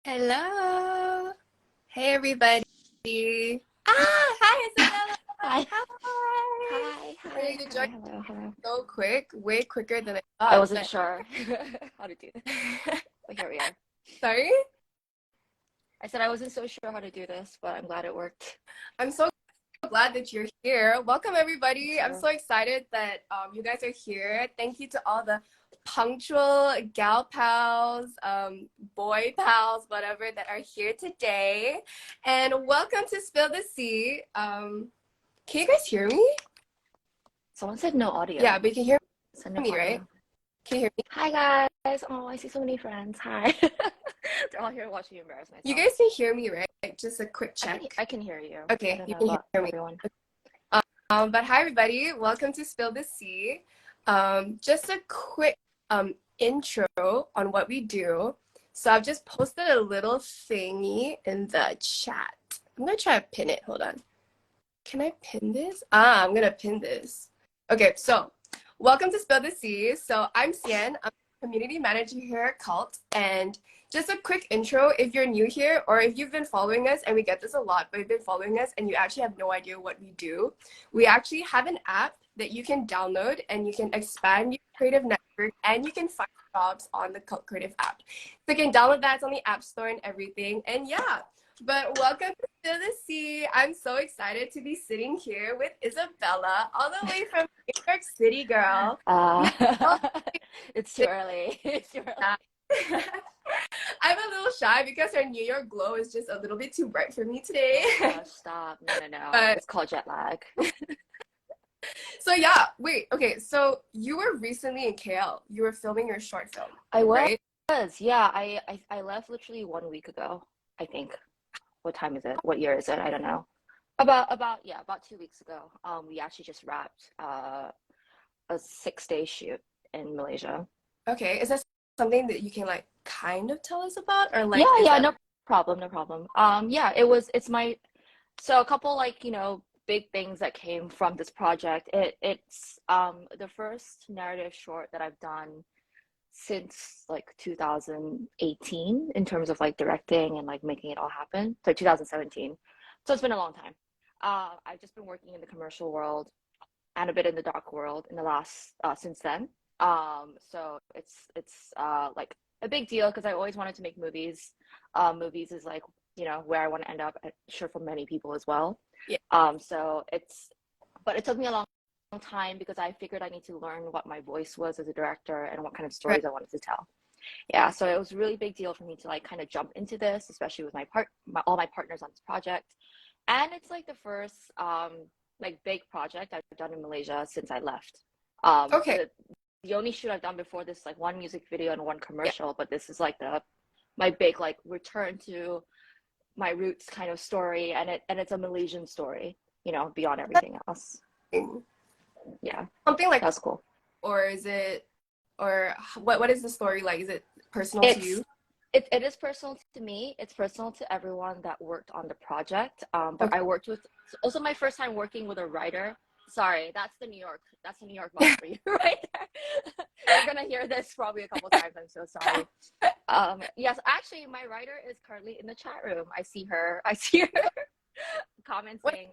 Hello. Hey, everybody. Hi, Isabella. Hi. Hi. Hi, Hey, hi, you hi, joined hello, hello. so quick, way quicker than I I thought. wasn't sure how to do this, but here we are. Sorry? I said I wasn't so sure how to do this, but I'm glad it worked. I'm so glad that you're here. Welcome, Me everybody. I'm too. so excited that you guys are here. Thank you to all the punctual gal pals, boy pals, whatever, that are here today. And welcome to Spill the Sea. Can you guys hear me? Someone said no Yeah, audio. but you can hear Said no me, right? audio. Can you hear me? Hi guys. Oh, I see so many friends. Hi. They're all here watching me embarrass You myself. guys can hear me, right? Just a quick I can check. I can hear you. I Okay, don't you know can about hear me. everyone. But hi, everybody. Welcome to Spill the Sea. Just a quick intro on what we do. So I've just posted a little thingy in the chat. I'm going to try to pin it. Hold on. Can I pin this? I'm going to pin this. Okay, so welcome to Spill the Sea. So I'm Sian. I'm a community manager here at Cult. And just a quick intro, if you're new here or if you've been following us, and we get this a lot, but you've been following us and you actually have no idea what we do, we actually have an app that you can download and you can expand your creative network and you can find jobs on the Cult Creative app. So you can download that. It's on the App Store and everything. And yeah, but welcome to the sea. I'm so excited to be sitting here with Isabella, all the way from New York City, girl. Uh, Now, it's too early. It's too early. I'm a little shy because her New York glow is just a little bit too bright for me today. Oh gosh, stop. No, no, no. But It's called jet lag. so yeah, wait, okay, so you were recently in KL. You were filming your short film, I was, right? yeah. I left literally 1 week ago, I think. What time is it? What year is it? I don't know. About 2 weeks ago. We actually just wrapped a 6 day shoot in Malaysia. Okay, is that something that you can like kind of tell us about, or Yeah, like is yeah, that no problem, no problem. Yeah, it's my so a couple like, big things that came from this project. It's the first narrative short that I've done since like 2018 in terms of like directing and like making it all happen. So 2017. So it's been a long time. I've just been working in the commercial world and a bit in the dark world in the last since then. So it's like a big deal because I always wanted to make movies. Movies is like, where I want to end up, I'm sure for many people as well. yeah, So but it took me a long time because I figured I need to learn what my voice was as a director and what kind of right, stories I wanted to tell. Yeah, so it was a really big deal for me to like kind of jump into this, especially with all my partners on this project. And it's like the first like big project I've done in Malaysia since I left. okay, The only shoot I've done before this like one music video and one yeah. commercial, but this is like the my big like return to my roots kind of story, and it's a Malaysian story, beyond everything else. Yeah, Something like, that's cool. or is it, or what is the story like? Is it personal to It's you? it is personal to me. It's personal to everyone that worked on the project. But Okay. I worked with also my first time working with a writer. Sorry, that's the New York vibe for you right there. You're gonna hear this probably a couple times. I'm so sorry. Yes, actually, my writer is currently in the chat room. I see her What's commenting.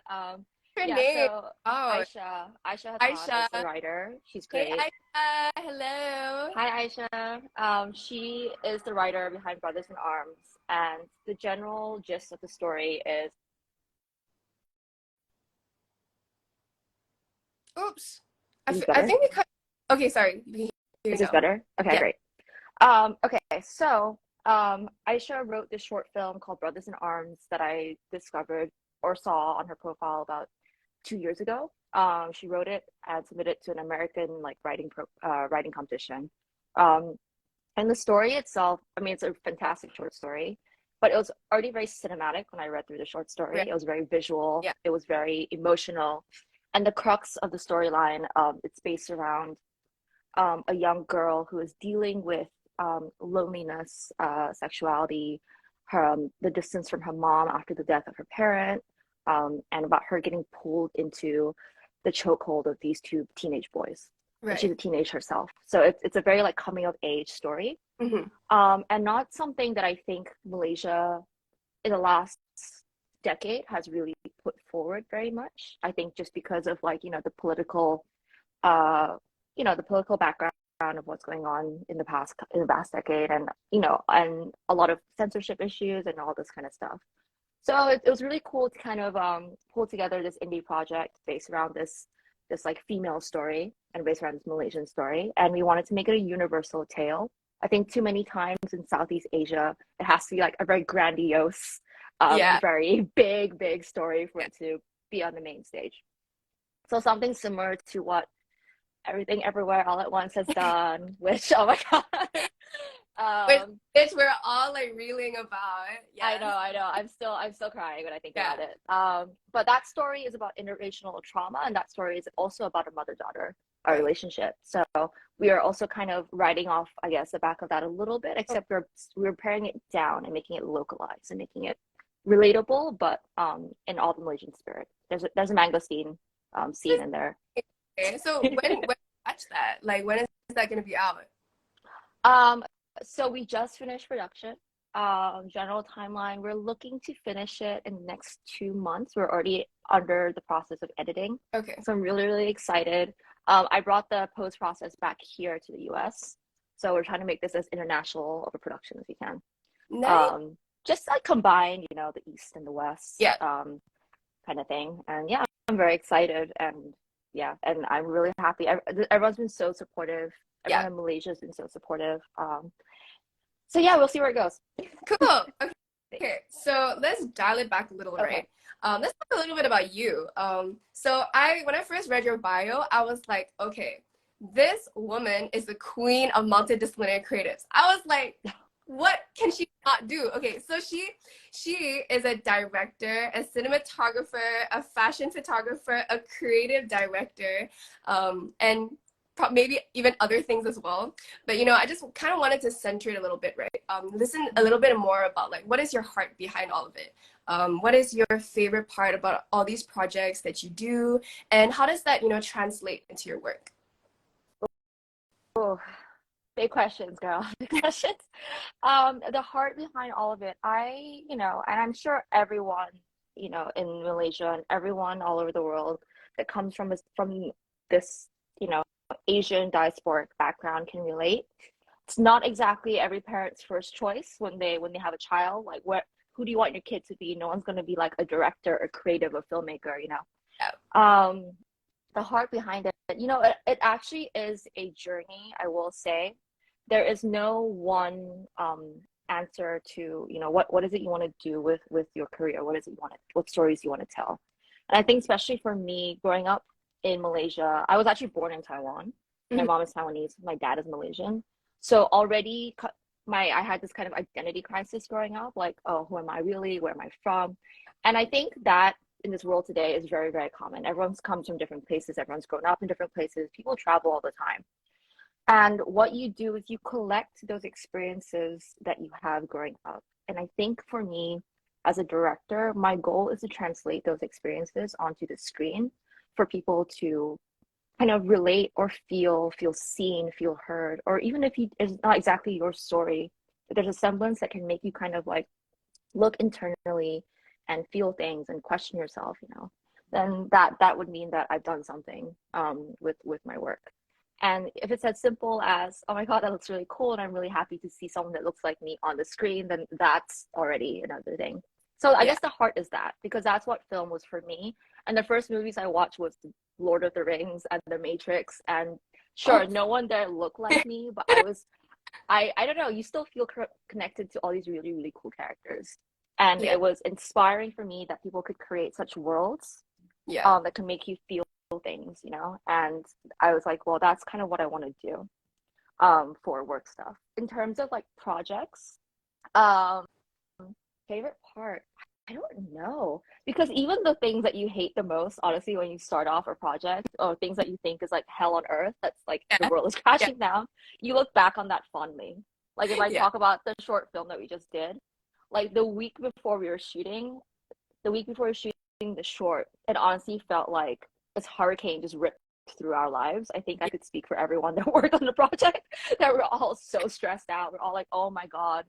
your Yeah, name? so Oh, Aisha Hassan is Aisha. the writer. She's Hey, great. Aisha. Hello. Hi, Aisha. She is the writer behind Brothers in Arms, and the general gist of the story is. Oops. Is this I better? think we cut. Okay, sorry. We can hear Is you this now. better? Okay, Yeah. great. Okay, so Aisha wrote this short film called Brothers in Arms that I discovered or saw on her profile about 2 years ago. She wrote it and submitted to an American like writing competition. Um, And the story itself, I mean, it's a fantastic short story, but it was already very cinematic when I read through the short story. Right. It was very visual, Yeah. it was very emotional. And the crux of the storyline, it's based around a young girl who is dealing with loneliness, sexuality, the distance from her mom after the death of her parent, and about her getting pulled into the chokehold of these two teenage boys. And she's Right. a teenage herself. So it's a very like coming of age story. Hmm. And not something that I think Malaysia in the last decade has really put forward very much. I think just because of like, uh, the political background of what's going on in the past decade, and and a lot of censorship issues and all this kind of stuff. So it was really cool to kind of pull together this indie project based around this like female story and based around this Malaysian story, and we wanted to make it a universal tale. I think too many times in Southeast Asia, it has to be like a very grandiose, Yeah. very big story for it to be on the main stage. So something similar to what Everything Everywhere All at Once has done, which oh my god, Which, um, which we're all like reeling about. Yes. I know. I'm still crying when I think Yeah. about it. But that story is about intergenerational trauma, and that story is also about a mother-daughter, a Right. relationship. So we are also kind of writing off, I guess, the back of that a little bit, Oh, except we're paring it down and making it localized and making it relatable, but in all the Malaysian spirit. There's a mangosteen scene in there. okay. So when watch that? Like when is that gonna be out? Um, so we just finished production. General timeline, we're looking to finish it in the next 2 months. We're already under the process of editing. Okay. So I'm really excited. I brought the post process back here to the US. So we're trying to make this as international of a production as we can. Nice. Just like combine, the East and the West, Yeah. kind of thing. And yeah, I'm very excited, and yeah, and I'm really happy. Everyone's been so supportive. Yeah. Everyone in Malaysia has been so supportive. So yeah, we'll see where it goes. Cool. Okay. Okay. So let's dial it back a little, Okay. right? Let's talk a little bit about you. So I when I first read your bio, I was like, okay, this woman is the queen of multidisciplinary creatives. I was like, what can she not do? Okay, so she is a director, a cinematographer, a fashion photographer, a creative director, and maybe even other things as well. But I just kind of wanted to center it a little bit, right? Listen a little bit more about like what is your heart behind all of it. What is your favorite part about all these projects that you do, and how does that translate into your work? Oh, big questions, girl. Big questions. The heart behind all of it, and I'm sure everyone, in Malaysia and everyone all over the world that comes from this, you know, Asian diasporic background can relate. It's not exactly every parent's first choice when they have a child. Like, who do you want your kid to be? No one's going to be like a director, a creative, a filmmaker. Yeah. The heart behind it, it actually is a journey, I will say. There is no one answer to, what is it you want to do with your career? What is it what stories you want to tell? And I think especially for me, growing up in Malaysia, I was actually born in Taiwan. My Mhm. mom is Taiwanese, my dad is Malaysian. So already I had this kind of identity crisis growing up, like, oh, who am I really? Where am I from? And I think that in this world today is very, very common. Everyone's comes from different places, everyone's grown up in different places, people travel all the time. And what you do is you collect those experiences that you have growing up. And I think for me, as a director, my goal is to translate those experiences onto the screen for people to kind of relate or feel seen, feel heard, or even if it's not exactly your story, but there's a semblance that can make you kind of like look internally and feel things and question yourself, then that would mean that I've done something with my work. And if it's as simple as, oh my God, that looks really cool, and I'm really happy to see someone that looks like me on the screen, then that's already another thing. So I Yeah. guess the heart is that, because that's what film was for me. And the first movies I watched was Lord of the Rings and The Matrix. And Oh. sure, no one there looked like me, but I don't know, you still feel connected to all these really, really cool characters. And Yeah. it was inspiring for me that people could create such worlds Yeah. that can make you feel things, And I was like, well, that's kind of what I want to do for work stuff. In terms of like projects, um, favorite part, I don't know. Because even the things that you hate the most, honestly, when you start off a project, or things that you think is like hell on earth, that's like the Yeah. world is Yeah. crashing down, you look back on that fondly. Like if I Yeah. talk about the short film that we just did, like the week before we were shooting the short, it honestly felt like this hurricane just ripped through our lives. I think I could speak for everyone that worked on the project that we're all so stressed out. We're all like, oh my God,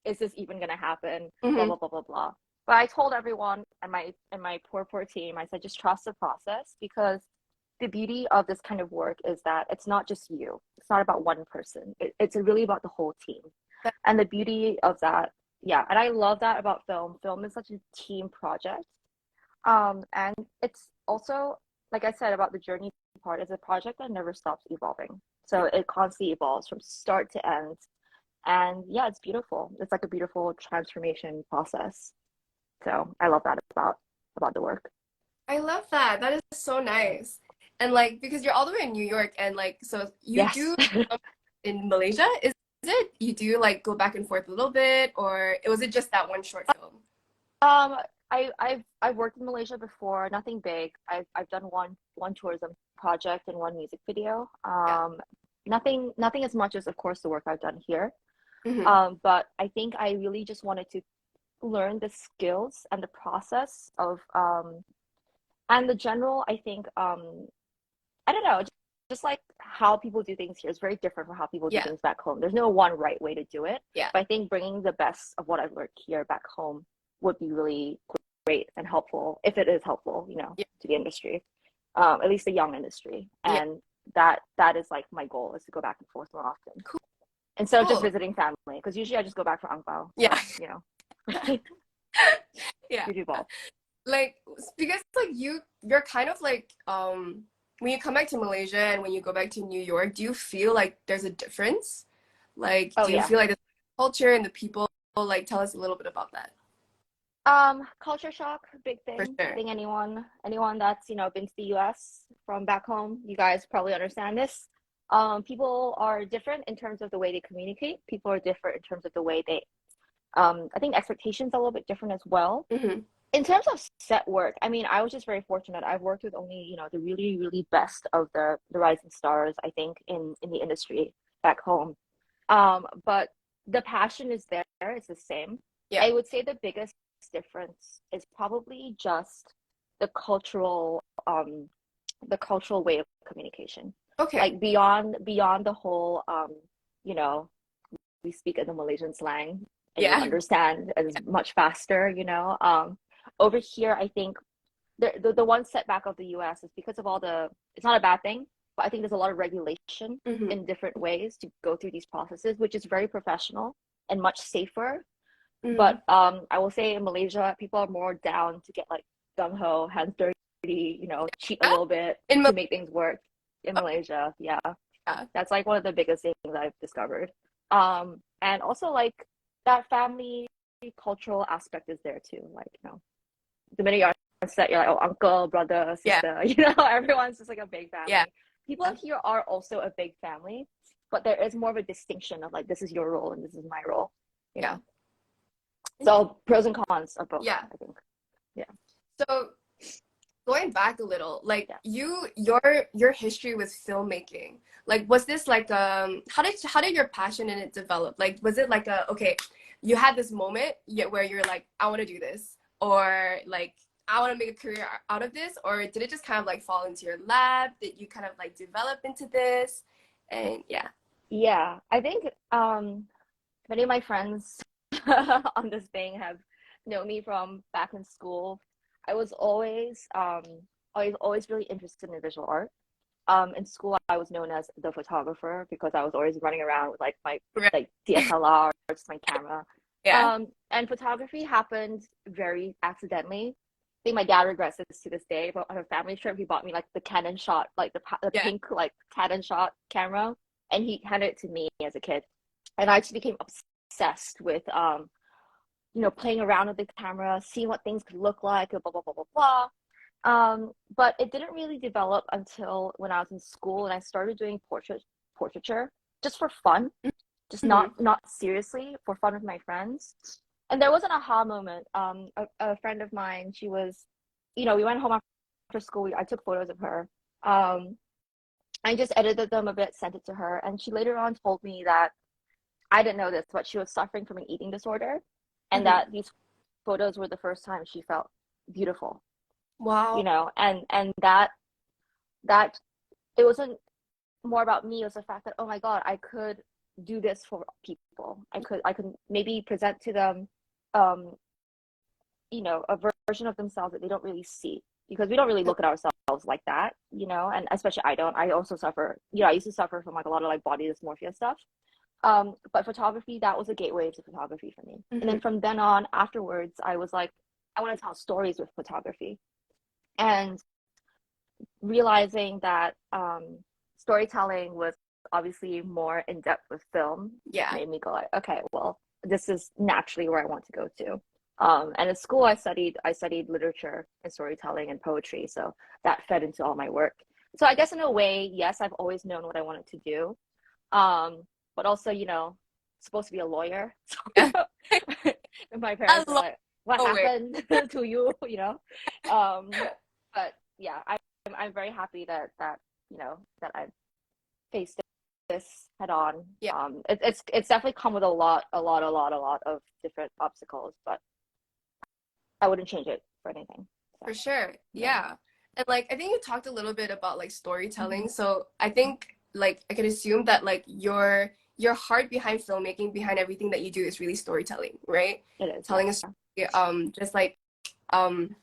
is this even gonna happen? Blah Mm-hmm. blah blah blah blah. But I told everyone and my poor team, I said just trust the process, because the beauty of this kind of work is that it's not just you. It's not about one person. It's really about the whole team. And the beauty of that, yeah, and I love that about film. Film is such a team project. And it's also, like I said about the journey part, is a project that never stops evolving. So it constantly evolves from start to end. And yeah, it's beautiful. It's like a beautiful transformation process. So I love that about the work. I love that. That is so nice. And like because you're all the way in New York and like so you Yes. do in Malaysia, is it you do like go back and forth a little bit or was it just that one short film? Um, I've worked in Malaysia before, nothing big. I've done one tourism project and one music video. Yeah. Nothing as much as of course the work I've done here. Hmm. But I think I really just wanted to learn the skills and the process of and the general, I think I don't know, just like how people do things here is very different from how people do Yeah. things back home. There's no one right way to do it. Yeah. But I think bringing the best of what I've learned here back home would be really great and helpful, if it is helpful, Yeah. to the industry, at least the young industry. Yeah. And that is like my goal, is to go back and forth more often instead of just Cool. visiting family. Because usually I just go back for ang pao. So, Yeah. Yeah. you do both. Like because like you're kind of like when you come back to Malaysia and when you go back to New York, do you feel like there's a difference? Like Oh do you yeah. feel like the culture and the people like tell us a little bit about that? Culture shock, big For thing. I sure. think anyone that's, been to the US from back home, you guys probably understand this. People are different in terms of the way they communicate. People are different in terms of the way they, I think expectations are a little bit different as well. Hmm. In terms of set work, I mean, I was just very fortunate. I've worked with only, the really, really best of the rising stars, I think, in the industry back home. But the passion is there, it's the same. Yeah. I would say the biggest difference is probably just the cultural way of communication. Okay. Like beyond the whole you know, we speak in the Malaysian slang and you Yeah. understand as much faster, over here I think the one setback of the US is because of all the, it's not a bad thing, but I think there's a lot of regulation Hmm. in different ways to go through these processes, which is very professional and much safer. Hmm. But I will say in Malaysia, people are more down to get like gung ho, hands dirty, cheat a Yeah. little bit In to make things work in oh, Malaysia. Yeah, yeah. that's like one of the biggest things I've discovered. And also like that family cultural aspect is there too. Like, the minute you're on set, you're like, oh, uncle, brother, Yeah. sister, everyone's just like a big Yeah. family. People here are also a big family, but there is more of a distinction of like, this is your role and this is my role, you Yeah. know. So pros and cons of both, Yeah. I think. Yeah. So going back a little, like Yeah. your history with filmmaking, like was this like how did your passion in it develop? Like was it like a okay, you had this moment where you're like, I want to do this, or like I want to make a career out of this, or did it just kind of like fall into your lap? Did you kind of like develop into this? And yeah. Yeah. I think many of my friends on this thing have known me from back in school. I was always really interested in visual art. In school, I was known as the photographer because I was always running around with like my Right. like DSLR, just my camera. Yeah. And photography happened very accidentally. I think my dad regrets this to this day, but on a family trip, he bought me like the Canon shot, like the Yeah. pink like Canon shot camera, and he handed it to me as a kid. And I just became obsessed with playing around with the camera, seeing what things could look like, blah blah blah blah blah. But it didn't really develop until when I was in school and I started doing portraiture just for fun, just Hmm. not seriously, for fun with my friends. And there was an aha moment. A friend of mine, she was, we went home after school. I took photos of her. I just edited them a bit, sent it to her, and she later on told me that I didn't know this, but she was suffering from an eating disorder, and Hmm. that these photos were the first time she felt beautiful, Wow. and that it wasn't more about me. It was the fact that, oh my God, I could do this for people. I could maybe present to them, um, a version of themselves that they don't really see, because we don't really look at ourselves like that, and especially I don't. I also suffer, I used to suffer from like a lot of like body dysmorphia stuff. But photography, that was a gateway to photography for me. And Mm-hmm. then from then on, afterwards, I was like, I want to tell stories with photography. And realizing that storytelling was obviously more in depth with film Yeah, made me go like, okay, well, this is naturally where I want to go to. And in school, I studied literature and storytelling and poetry, so that fed into all my work. So I guess in a way, yes, I've always known what I wanted to do, um, but also, supposed to be a lawyer. yeah. And my I parents were love like, "What poetry. happened to you?" But yeah, I'm very happy that I faced this head on. Yeah, It's definitely come with a lot of different obstacles, but I wouldn't change it for anything. for So sure. yeah. Yeah. And like I think you talked a little bit about like Mm-hmm. storytelling. So I think like I can assume that like your heart behind filmmaking, behind everything that you do is really storytelling, right? It is, yeah. Telling a story, just like um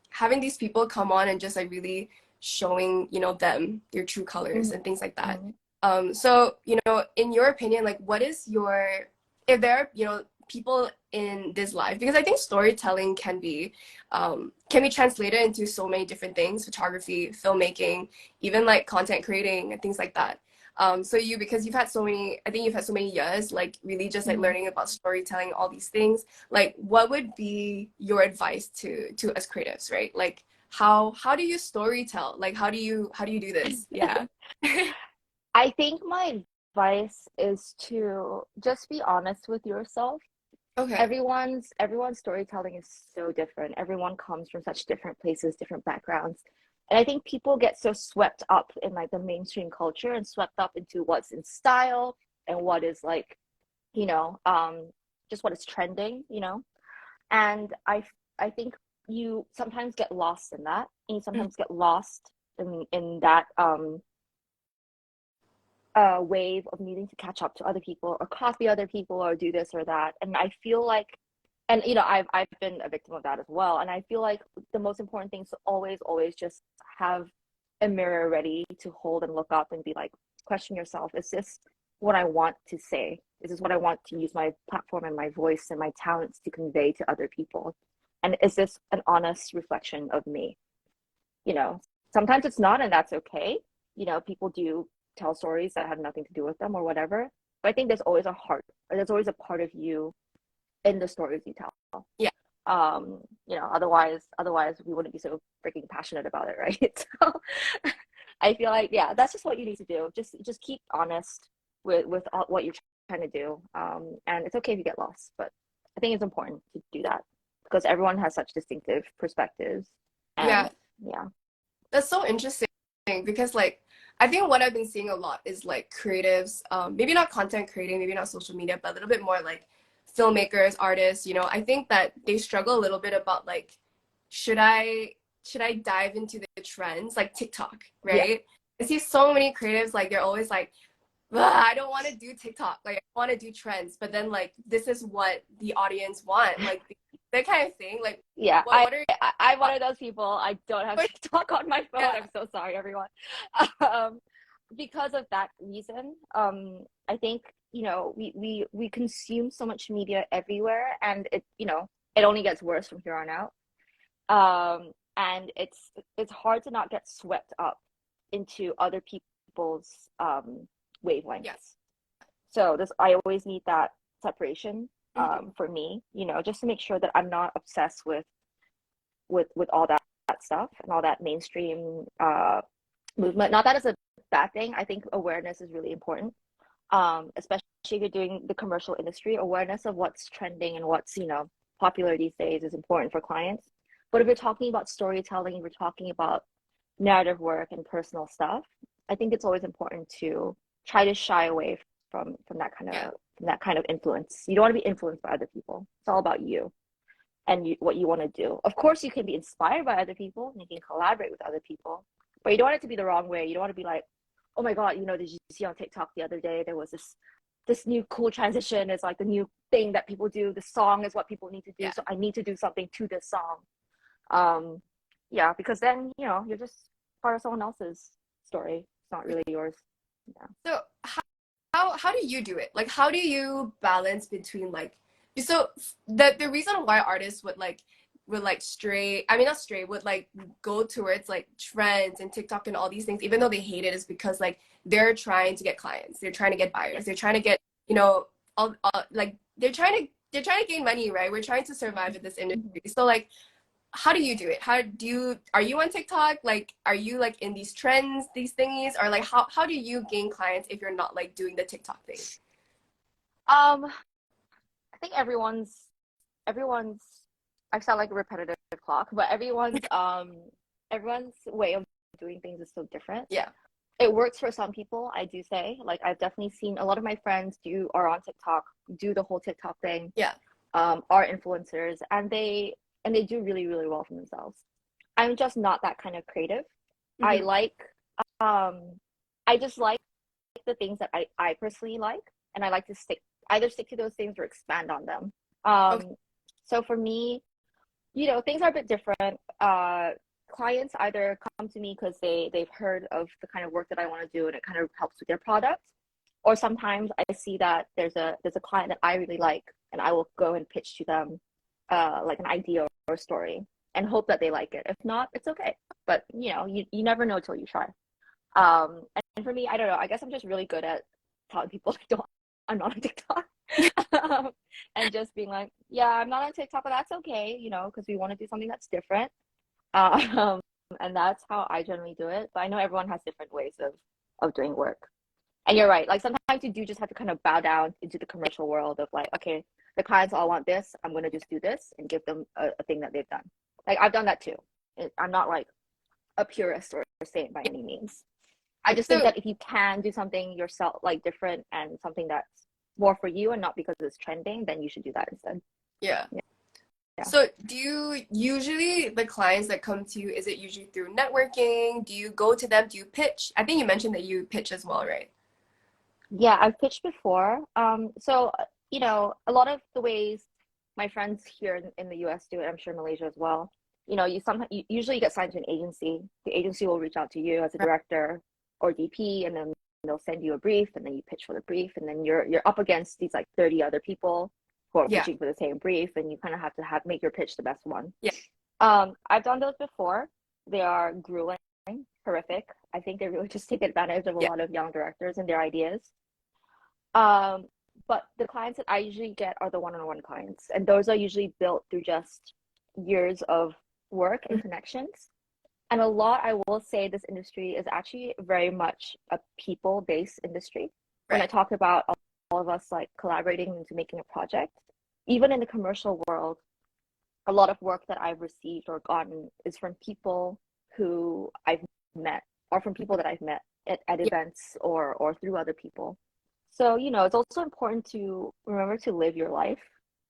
having these people come on and just like really showing, them their true colors and things like Mm-hmm. that. Mm-hmm. So, in your opinion, like what is if there are, people in this life, because I think storytelling can be translated into so many different things, photography, filmmaking, even like content creating and things like that. So because I think you've had so many years, like really just like Mm-hmm. learning about storytelling, all these things, like what would be your advice to us creatives, right? Like how do you story tell? Like how do you do this? Yeah. I think my advice is to just be honest with yourself. Okay. Everyone's storytelling is so different. Everyone comes from such different places, different backgrounds. And I think people get so swept up in like the mainstream culture and swept up into what's in style and what is like, you know, um, just what is trending. And I think you sometimes get lost in that, and you Mm, sometimes get lost in that wave of needing to catch up to other people or copy other people or do this or that. And I feel like, and I've been a victim of that as well. And I feel like the most important thing is to always just have a mirror ready to hold and look up and be like, question yourself, is this what I want to say? Is this what I want to use my platform and my voice and my talents to convey to other people? And is this an honest reflection of me? you know Sometimes it's not, and that's okay. People do tell stories that have nothing to do with them or whatever, but I think there's always a part of you in the stories you tell. yeah. Otherwise we wouldn't be so freaking passionate about it, right? So I feel like, yeah, that's just what you need to do. Just keep honest with what you're trying to do, and it's okay if you get lost, but I think it's important to do that because everyone has such distinctive perspectives. And Yeah. yeah. That's so interesting because like I think what I've been seeing a lot is like creatives, maybe not content creating, maybe not social media, but a little bit more like filmmakers, artists, I think that they struggle a little bit about like should I should I dive into the trends like TikTok, Yeah. right? I see so many creatives like they're always like, I don't want to do TikTok. Like, I want to do trends, but then like this is what the audience want, like that kind of thing. Like, Yeah, what are I'm one of those people. I don't have TikTok on my phone. yeah, I'm so sorry, everyone. Um, because of that reason, I think, we consume so much media everywhere, and it only gets worse from here on out. And it's hard to not get swept up into other people's yeah, wavelengths. So this I always need that separation, hmm, for me, just to make sure that I'm not obsessed with all that stuff and all that mainstream movement. Not that it's a bad thing. I think awareness is really important. Especially if you're doing the commercial industry, awareness of what's trending and what's, popular these days is important for clients. But if you're talking about storytelling, if you're talking about narrative work and personal stuff, I think it's always important to try to shy away from yeah, that kind of influence. You don't want to be influenced by other people. It's all about you and what you want to do. Of course, you can be inspired by other people and you can collaborate with other people, but you don't want it to be the wrong way. You don't want to be like, oh my God, did you see on TikTok the other day there was this new cool transition. It's like the new thing that people do. The song is what people need to do. Yeah. So I need to do something to this song. Um, yeah, because then, you're just part of someone else's story. It's not really yours. Yeah. So how do you do it? Like how do you balance between like so the reason why artists would like stray, I mean not stray, would like go towards like trends and TikTok and all these things, even though they hate it, is because like they're trying to get clients, they're trying to get Yeah. buyers, they're trying to get, all like they're trying to gain money, right? We're trying to survive in this Mhm. industry. So like how do you do it? Are you on TikTok? Like, are you like in these trends, these thingies? Or like, how do you gain clients if you're not like doing the TikTok thing? Um, I think everyone's I sound like a repetitive clock, but everyone's way of doing things is so different. Yeah. It works for some people, I do say. Like I've definitely seen a lot of my friends are on TikTok, do the whole TikTok thing, Yeah. are influencers, and they do really, really well for themselves. I'm just not that kind of creative. I Hmm. like um I just like the things that I personally like, and I like to stick to those things or expand on them. Okay. So for me, things are a bit different. Clients either come to me because they've heard of the kind of work that I want to do and it kind of helps with their product, or sometimes I see that there's a client that I really like and I will go and pitch to them like an idea or a story and hope that they like it. If not, it's okay. But you never know till you try. And for me, I don't know. I guess I'm just really good at telling people I'm not on TikTok. um, and just being like, yeah, I'm not on TikTok, but that's okay, because we want to do something that's different. Um, and that's how I generally do it. But I know everyone has different ways of doing work. And you're right. Like sometimes you do just have to kind of bow down into the commercial world of like, okay, the clients all want this. I'm gonna just do this and give them a thing that they've done. Like I've done that too. I'm not like a purist or a saint by any means. I just think So that if you can do something yourself, like different and something that's more for you and not because it's trending, then you should do that instead. yeah. Yeah. Yeah. So do you usually the clients that come to you, is it usually through networking? Do you go to them? Do you pitch? I think you mentioned that you pitch as well, right? Yeah, I've pitched before. So, a lot of the ways my friends here in the US do it, I'm sure Malaysia as well. You usually get signed to an agency. The agency will reach out to you as a Right. director or DP, and then they'll send you a brief, and then you pitch for the brief, and then you're up against these like 30 other people who are Yeah. pitching for the same brief, and you kind of have to make your pitch the best one. Yeah. I've done those before. They are grueling, horrific. I think they really just take advantage of a Yeah. lot of young directors and their ideas. Um, but the clients that I usually get are the one-on-one clients, and those are usually built through just years of work and Mhm. connections. And a lot, I will say, this industry is actually very much a people-based industry. When I Right. talk about all of us like collaborating into making a project, even in the commercial world, a lot of work that I've received or gotten is from people who I've met or from people that I've met at Yeah. events or through other people. So, it's also important to remember to live your life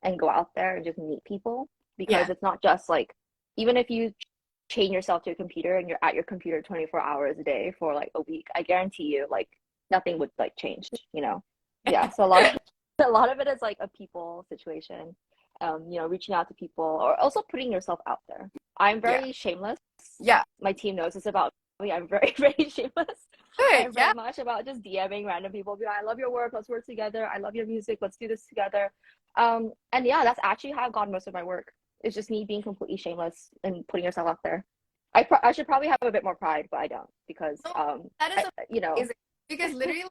and go out there and just meet people because Yeah. it's not just like, even if you chain yourself to a computer and you're at your computer 24 hours a day for like a week, I guarantee you, like, nothing would like change. Yeah. So a lot of it is like a people situation, reaching out to people or also putting yourself out there. I'm Yeah. very shameless. Yeah. My team knows this about me. I'm very, very shameless. Good. I'm Yeah. very much about just DMing random people. Be like, I love your work. Let's work together. I love your music. Let's do this together. And yeah, that's actually how I've gotten most of my work. It's just me being completely shameless and putting yourself out there. I should probably have a bit more pride, but I don't because No, that is I you know amazing because literally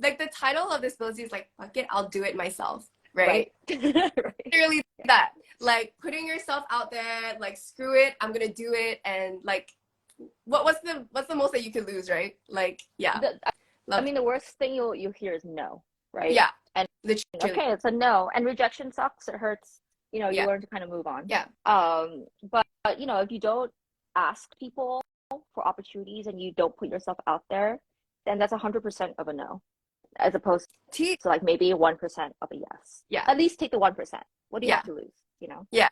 like the title of this ability is like fuck it, I'll do it myself, right. right? Right. Literally Yeah. that. Like putting yourself out there, like screw it, I'm gonna do it, and like what's the most that you could lose, right? Like yeah, the, I love mean, the worst thing you'll hear is no, right? yeah, And literally okay, it's a no, and rejection sucks. It hurts. You yeah, learn to kind of move on. yeah, But if you don't ask people for opportunities and you don't put yourself out there, then that's 100% of a no, as opposed T to like maybe 1% of a yes. yeah, At least take the 1%. What do you yeah, have to lose? yeah.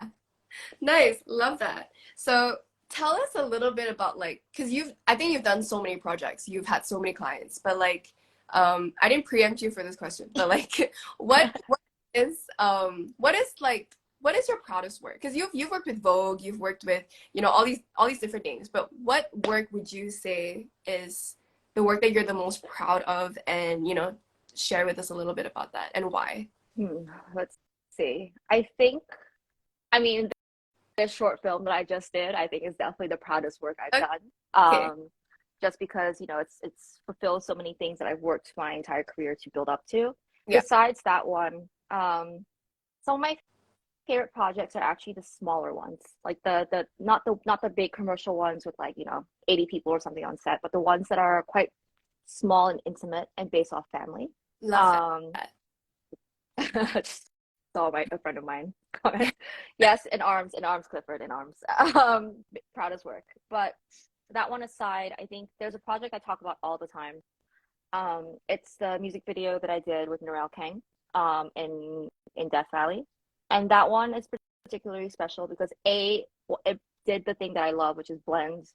Nice, love that. So tell us a little bit about like, because I think you've done so many projects, you've had so many clients, but like, I didn't preempt you for this question, but like, what is your proudest work? Because you've worked with Vogue, you've worked with, all these different things, but what work would you say is the work that you're the most proud of, and share with us a little bit about that and why? Hmm, let's see. I think, I mean, this short film that I just did, I think is definitely the proudest work I've done. Okay. Just because, it's fulfilled so many things that I've worked my entire career to build up to. Yeah. Besides that one, some of my favorite projects are actually the smaller ones, like the big commercial ones with like 80 people or something on set, but the ones that are quite small and intimate and based off family. Love Um, that. just saw a friend of mine comment. Yes, in arms, Clifford, in arms. Proudest work. But that one aside, I think there's a project I talk about all the time. It's the music video that I did with Narelle Kang, in Death Valley, and that one is particularly special because it did the thing that I love, which is blend,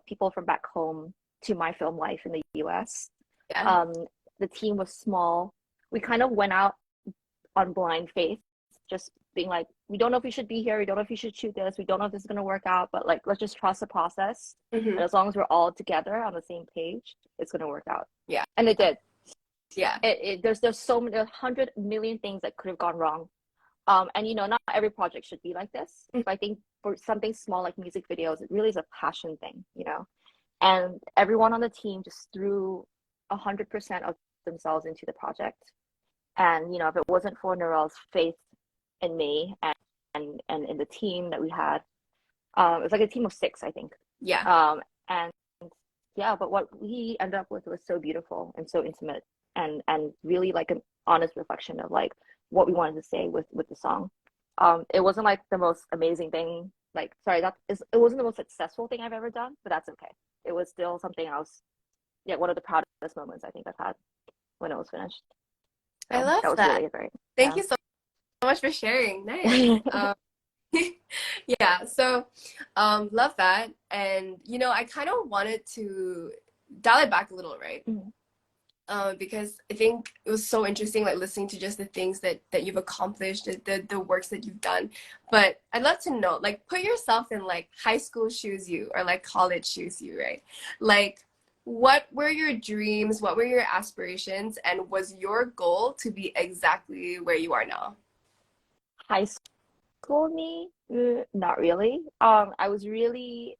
people from back home to my film life in the U.S. Yeah. Um, the team was small. We kind of went out on blind faith, just being like, we don't know if we should be here, we don't know if we should shoot this, we don't know if this is going to work out, but like, let's just trust the process. Hmm. And as long as we're all together on the same page, it's going to work out. Yeah. And it did. Yeah. There's so many, 100 million things that could have gone wrong. And not every project should be like this. Mhm. But I think for something small like music videos, it really is a passion thing. And everyone on the team just threw 100% of themselves into the project. And if it wasn't for Narelle's faith in me and in the team that we had, it was like a team of six, I think. Yeah. And yeah, but what we ended up with was so beautiful and so intimate, and really like an honest reflection of like what we wanted to say with the song. It wasn't like the most amazing thing. Like, sorry, it wasn't the most successful thing I've ever done, but that's okay. It was still something else. Yeah, one of the proudest moments I think I've had when it was finished. I So love that was that. really great. Thank Yeah. you so much for sharing. Nice. Yeah, so love that. And I kind of wanted to dial it back a little, right? Mhm. Because I think it was so interesting, like listening to just the things that you've accomplished, the works that you've done. But I'd love to know, like, put yourself in like high school shoes you, or like college shoes you, right? Like, what were your dreams? What were your aspirations? And was your goal to be exactly where you are now? High school me, not really. I was really,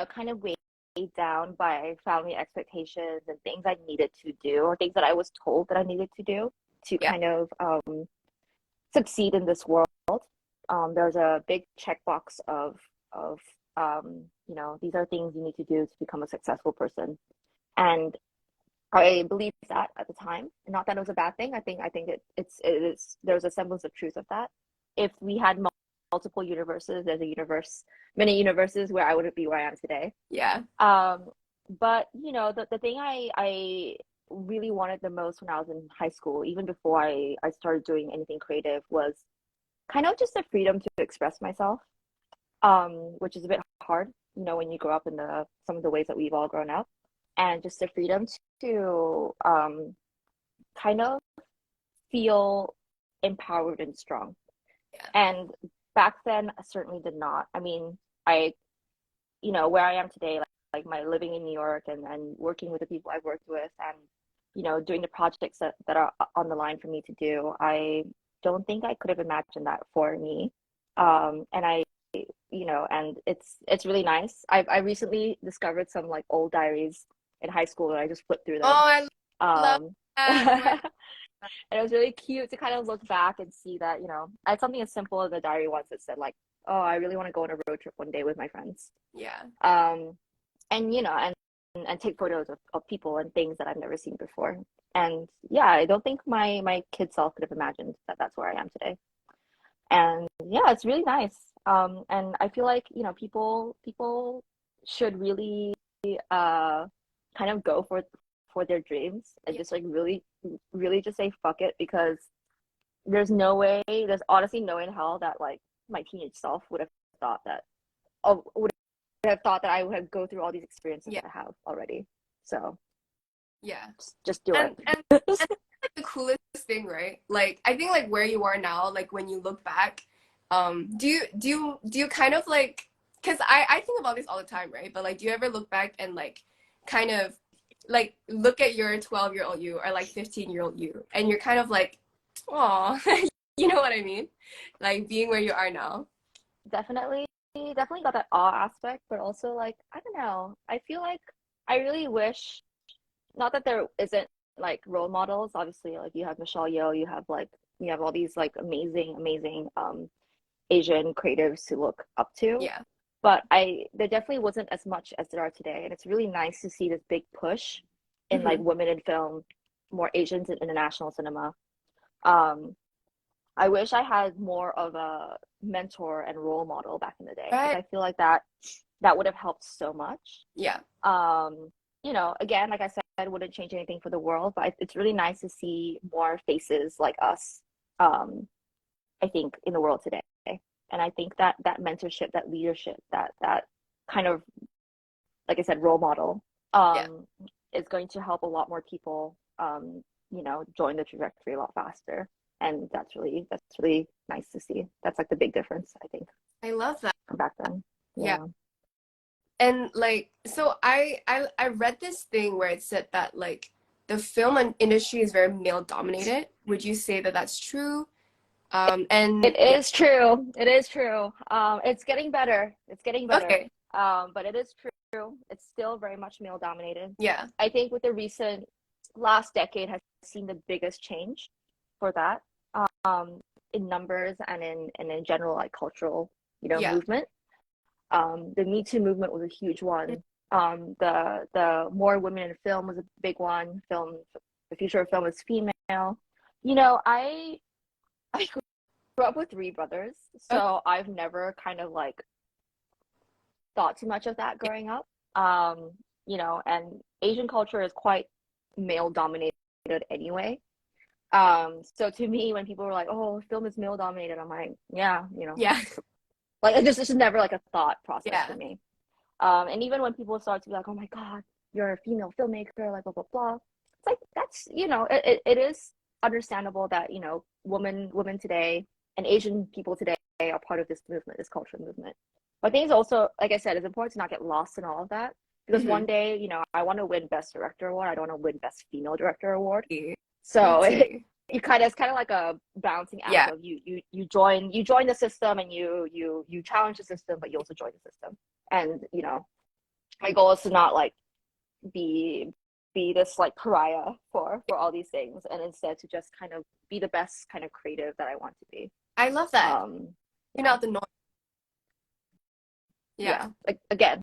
kind of weighed down by family expectations and things I needed to do, or things that I was told that I needed to do to Yeah. kind of succeed in this world. There's a big checkbox of these are things you need to do to become a successful person, and I believed that at the time. Not that it was a bad thing. I think it is there's a semblance of truth of that. If we had multiple universes, there's a universe, many universes where I wouldn't be where I am today. Yeah. Um, but the thing I really wanted the most when I was in high school, even before I started doing anything creative, was kind of just the freedom to express myself, which is a bit hard, when you grow up in the some of the ways that we've all grown up, and just the freedom to kind of feel empowered and strong. Yeah. And back then, I certainly did not. I mean, where I am today, like my living in New York and working with the people I've worked with, and doing the projects that are on the line for me to do, I don't think I could have imagined that for me. And and it's really nice. I recently discovered some like old diaries in high school, and I just flipped through Oh, them. I love Um, that. Oh my. and it was really cute to kind of look back and see that, I had something as simple as a diary once that said like, oh, I really want to go on a road trip one day with my friends. Yeah. Um, and and take photos of people and things that I've never seen before. And yeah, I don't think my kid self could have imagined that that's where I am today. And yeah, it's really nice. And I feel like, people should really uh kind of go for their dreams and Yeah. just like really really just say fuck it, because there's honestly no way in hell that like my teenage self would have thought that, oh, would have thought that I would go through all these experiences Yeah. that I have already. So Yeah. just do it. And like the coolest thing, right? Like I think like where you are now, like when you look back, do you kind of like, because I think about this all the time, right? But like do you ever look back and like kind of like look at your 12-year-old you or like 15-year-old you and you're kind of like, oh, you know what I mean? Like being where you are now. Definitely, definitely got that awe aspect, but also like I don't know. I feel like I really wish, not that there isn't like role models. Obviously, like you have Michelle Yeoh, you have all these like amazing Asian creatives to look up to. Yeah. But I there definitely wasn't as much as there are today, and it's really nice to see this big push in like Hmm. women in film, more Asians in international cinema. Um, I wish I had more of a mentor and role model back in the day because Right. I feel like that would have helped so much. Yeah. Um, again, like I said, I wouldn't change anything for the world, but it's really nice to see more faces like us, um, I think, in the world today. And I think that that mentorship, that leadership, that kind of, like I said, role model, Yeah. um, is going to help a lot more people, join the trajectory a lot faster. And that's really nice to see. That's like the big difference, I think, I love that. from back then. Yeah. Yeah. And like, so I read this thing where it said that like the industry is very male dominated. Would you say that that's true? And It yeah, is true. It is true. It's getting better. It's getting better. okay, But it is true. It's still very much male dominated. yeah, I think with the recent last decade has seen the biggest change for that, um, in numbers and in general like cultural, yeah, movement. The Me Too movement was a huge one. The more women in film was a big one. The future of film is female. I grew up with three brothers, okay, so I've never kind of like thought too much of that yeah, growing up. And Asian culture is quite male dominated anyway. So to me, when people were like, "Oh, film is male dominated," I'm like, "Yeah, yeah, like it's just never like a thought process for yeah, me." And even when people start to be like, "Oh my God, you're a female filmmaker," like blah blah blah, it's like that's it is understandable that women today and Asian people today are part of this movement, this cultural movement. But I think it's also, like I said, it's important to not get lost in all of that because hmm, one day, I want to win Best Director award. I don't want to win Best Female Director award. me So too. it's kind of like a balancing act Yeah, of you join the system and you challenge the system, but you also join the system. And my goal is to not like be this like pariah for all these things, and instead to just kind of be the best kind of creative that I want to be. I love that. You're Yeah, not the norm. yeah. Yeah, Like again,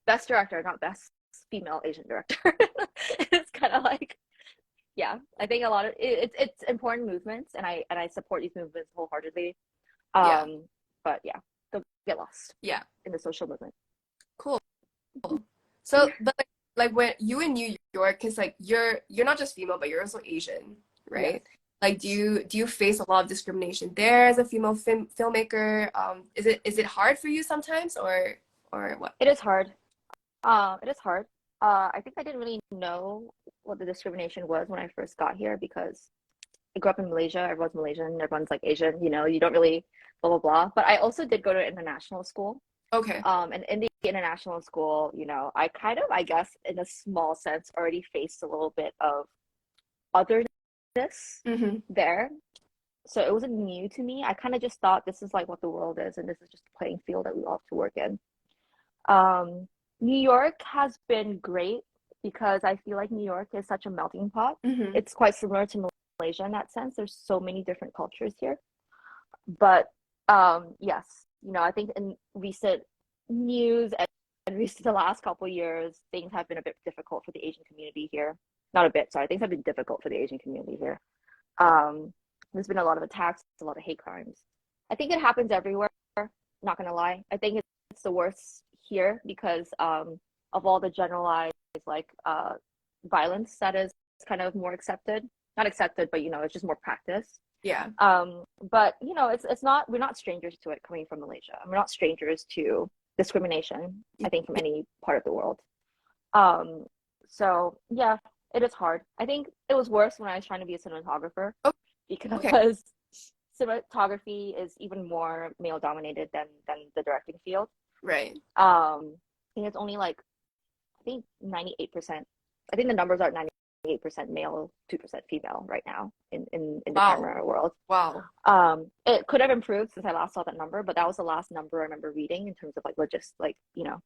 best director, not best female Asian director. It's kind of like, yeah. I think a lot of it's important movements, and I support these movements wholeheartedly. yeah, Um, but yeah, don't get lost yeah. in the social movement. Cool. So, but like when you in New York, because like you're not just female, but you're also Asian, Yes, right? Like, do you face a lot of discrimination there as a female filmmaker? Is it hard for you sometimes, or what? it is hard. It is hard. I think I didn't really know what the discrimination was when I first got here because I grew up in Malaysia. Everyone's Malaysian. Everyone's like Asian. You don't really blah blah blah. But I also did go to international school. Okay. And in the international school, I kind of, I guess, in a small sense, already faced a little bit of otherness Mm-hmm. there. So it wasn't new to me. I kind of just thought this is like what the world is, and this is just a playing field that we all have to work in. Um, New York has been great because I feel like New York is such a melting pot. Mm-hmm. It's quite similar to Malaysia in that sense. There's so many different cultures here. But yes, I think in recent news and recent the last couple of years, things have been a bit difficult for the Asian community here. Not a bit, sorry. Things have been difficult for the Asian community here. Um, there's been a lot of attacks, a lot of hate crimes. I think it happens everywhere. Not gonna lie, I think it's the worst here because of all the generalized like violence that is kind of more accepted. Not accepted, but it's just more practiced. Yeah. But it's not we're not strangers to it coming from Malaysia. We're not strangers to discrimination, I think, from any part of the world. Um, so yeah, it is hard. I think it was worse when I was trying to be a cinematographer Oh, okay. because cinematography is even more male dominated than the directing field. Right. I think it's only like I think 98%. I think the numbers are 98% male, 2% female right now in the Wow. camera world. Wow. It could have improved since I last saw that number, but that was the last number I remember reading in terms of like like, you know.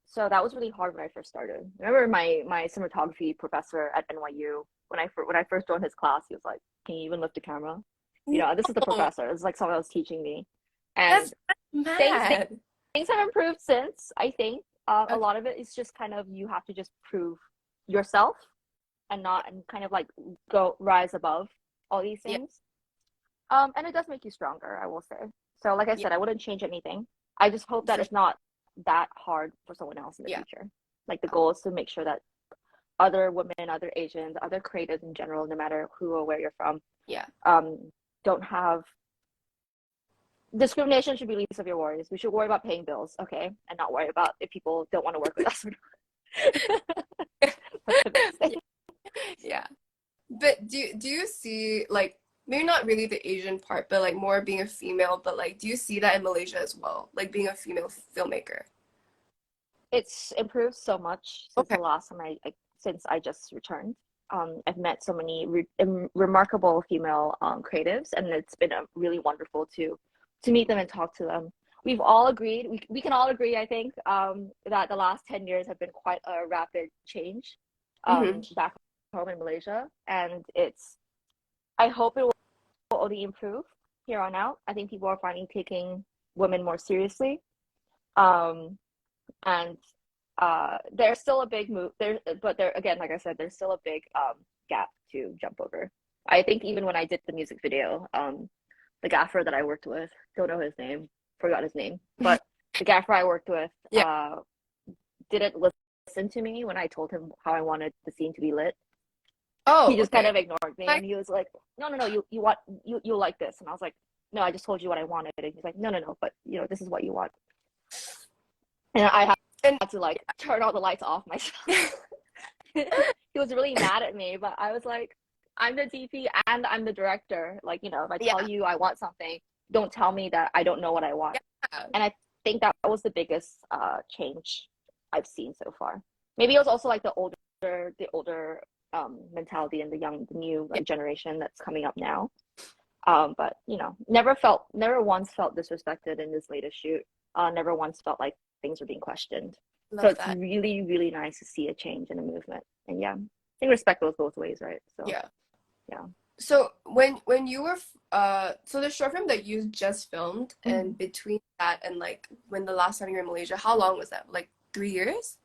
So that was really hard when I first started. I remember my cinematography professor at NYU when I first joined his class, he was like, "Can you even lift a camera?" You know, this is the No, professor. It's like someone else teaching me, that's and things mad. things have improved since. I think a Okay. lot of it is just kind of you have to just prove yourself and not and kind of like go rise above all these Yeah. things. And it does make you stronger, I will say. So, like I Yeah. said, I wouldn't change anything. I just hope that For it's not that hard for someone else in the yeah. future. Like the goal is to make sure that other women, other Asians, other creatives in general, no matter who or where you're from, Yeah. um, don't have discrimination should be least of your worries. We should worry about paying bills, okay, and not worry about if people don't want to work with us or not. That's the biggest thing. Yeah. But do you see like maybe not really the Asian part, but like more being a female, but like do you see that in Malaysia as well? Like being a female filmmaker? It's improved so much since Okay. the last time since I just returned. I've met so many remarkable female creatives, and it's been really wonderful to meet them and talk to them. We've all agreed, we can all agree, I think, that the last 10 years have been quite a rapid change Mm-hmm. back home in Malaysia, and I hope it will only improve here on out. I think people are finally taking women more seriously. Um, and there's still a big move there, but there again, like I said, there's still a big gap to jump over. I think even when I did the music video, the gaffer that I worked with, don't know his name, forgot his name, but the gaffer I worked with Yeah. didn't listen to me when I told him how I wanted the scene to be lit. He Oh, just kind okay. of ignored me, Like, and he was like, no, you want you like this, and I was like, no, I just told you what I wanted, and he's like, no, but you know, this is what you want, and I and had to like turn all the lights off myself. He was really mad at me, but I was like, I'm the DP and I'm the director. Like, you know, if I tell yeah. you I want something, don't tell me that I don't know what I want. Yeah. And I think that was the biggest change I've seen so far. Maybe it was also like the older mentality and the new Yeah. like generation that's coming up now. But you know, never once felt disrespected in this latest shoot. Never once felt like things were being questioned. So Love it's that. really, really nice to see a change in a movement. And yeah, I think respect goes both ways, right? So Yeah. yeah. So when you were so the short film that you just filmed Mhm. and between that and like when the last time you were in Malaysia, how long was that? Like 3 years?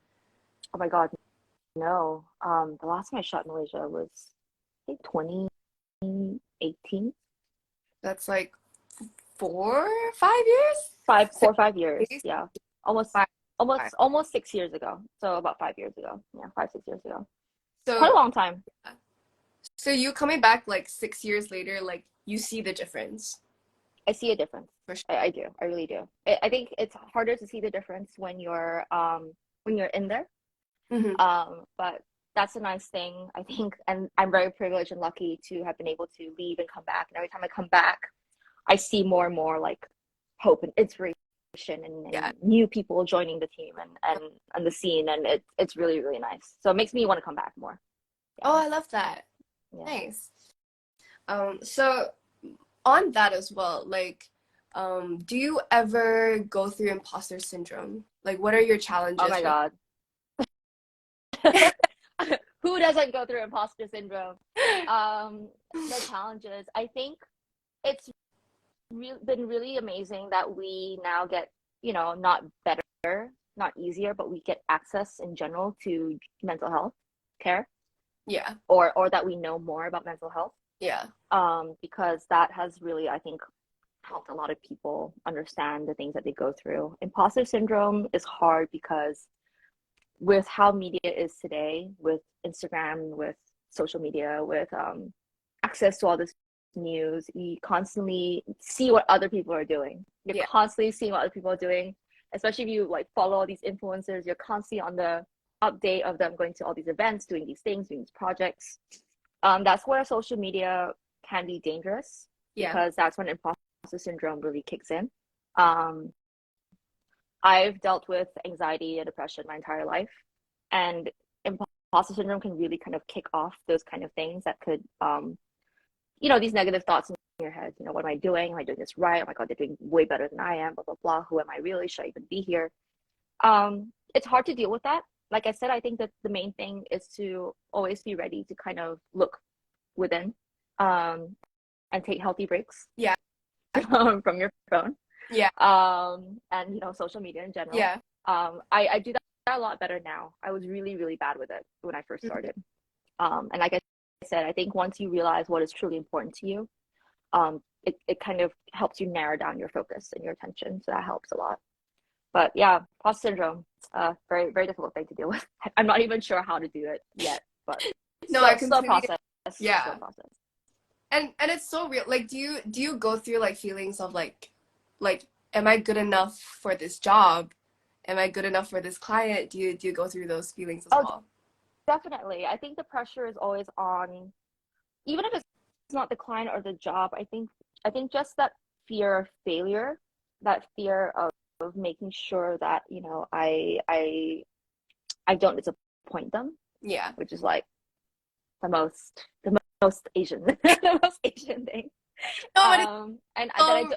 Oh my God, no. The last time I shot in Malaysia was I think 2018. That's like 4, 5 years? 4 or 5 years. Six, Yeah. Almost five, five. almost 6 years ago. So about 5 years ago. Yeah, 5, 6 years ago. Quite So a long time. so you coming back like 6 years later, like you see the difference I see a difference. for sure. I do. I really do. I think it's harder to see the difference when you're in there. Hmm. But that's a nice thing, I think, and I'm very privileged and lucky to have been able to leave and come back. And every time I come back, I see more and more like hope and inspiration Yeah. and new people joining the team and the scene, and it's really really nice. So it makes me want to come back more. Oh, Yeah, I love that. yeah. Nice. So on that as well, like, do you ever go through imposter syndrome? Like, what are your Oh challenges my with? God, who doesn't go through imposter syndrome? The challenges. I think it's been really amazing that we now get, you know, not better, not easier, but we get access in general to mental health care, Yeah, or that we know more about mental health. yeah, Because that has really, I think, helped a lot of people understand the things that they go through. Imposter syndrome is hard because with how media is today, with Instagram, with social media, with access to all this news, you constantly see what other people are doing. You're yeah, constantly seeing what other people are doing. especially if you like follow all these influencers, you're constantly on the update of them going to all these events, doing these things, doing these projects. That's where social media can be dangerous Yeah. because that's when imposter syndrome really kicks in. Um, I've dealt with anxiety and depression my entire life, and imposter syndrome can really kind of kick off those kind of things that could, these negative thoughts in your head. What am I doing? Am I doing this right? Oh my God, they're doing way better than I am, blah, blah, blah. Who am I really? Should I even be here? It's hard to deal with that. Like I said, I think that the main thing is to always be ready to kind of look within, and take healthy breaks Yeah. from your phone, Yeah. and social media in general. Yeah. I do that a lot better now. I was really, really bad with it when I first started. And like I said, I think once you realize what is truly important to you, it kind of helps you narrow down your focus and your attention. So that helps a lot. But yeah, imposter syndrome, very, very difficult thing to deal with. I'm not even sure how to do it yet, but No, I still completely, process. yeah. Still process. And it's so real. Like, do you go through like feelings of like, am I good enough for this job? Am I good enough for this client? Do you go through those feelings as Oh, well? definitely. I think the pressure is always on, even if it's not the client or the job. I think just that fear of failure, that fear of making sure that I don't disappoint them, Yeah. which is like the most Asian the most Asian thing. No, but it's And so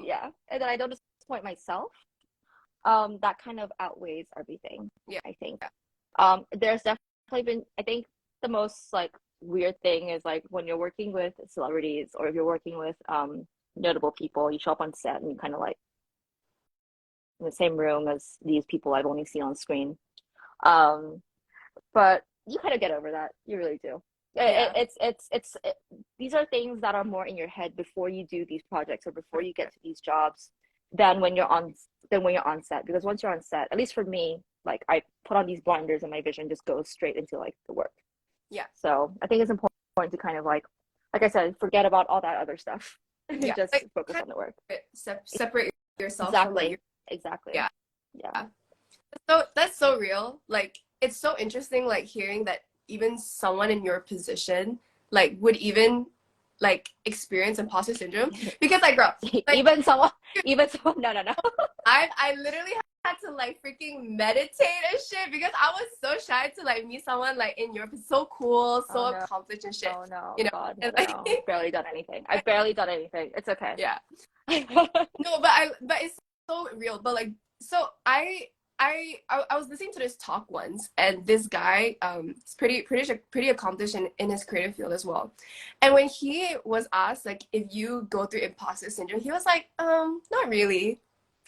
yeah, and then I don't disappoint myself. That kind of outweighs everything, yeah. I think. Yeah. There's definitely been, I think the most like weird thing is like when you're working with celebrities or if you're working with notable people, you show up on set and you kind of like in the same room as these people I've only seen on screen. Um, but you kind of get over that. You really do. Yeah. These are things that are more in your head before you do these projects or before you get to these jobs than when you're on set. Because once you're on set, at least for me, like I put on these blinders and my vision just goes straight into like the work. Yeah. So I think it's important to kind of like I said, forget about all that other stuff and Yeah. just Like focus kind on the work. of separate yourself from like Exactly. your, Exactly. yeah. Yeah. So that's so real. Like it's so interesting like hearing that even someone in your position like would even like experience imposter syndrome because like bro, like Even someone, no. I literally had to like freaking meditate and shit because I was so shy to like meet someone like in Europe. It's so cool, Oh so no. accomplished and shit. Oh no, You know? God, And no, like no. I've barely done anything. I've barely done anything. It's okay. yeah. No, but it's so real. But like so I was listening to this talk once and this guy is pretty accomplished in his creative field as well. And when he was asked like if you go through imposter syndrome, he was like, not really.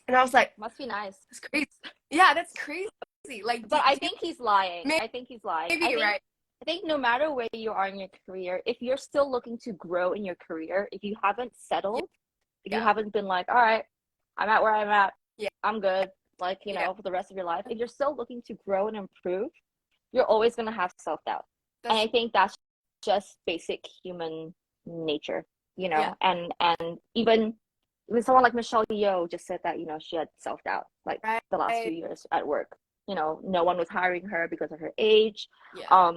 And I was like, Must be nice. that's crazy. Yeah, that's crazy. Like, But I think he's lying. I think he's lying. maybe you're right. I think no matter where you are in your career, if you're still looking to grow in your career, if you haven't settled, if you Yeah. haven't been like, all right, I'm at where I'm at, Yeah. I'm good, like, Yeah. for the rest of your life, if you're still looking to grow and improve, you're always going to have self-doubt. And I think that's just basic human nature, Yeah. and even someone like Michelle Yeoh just said that, she had self-doubt like the last few Right. years at work. No one was hiring her because of her age. Yeah.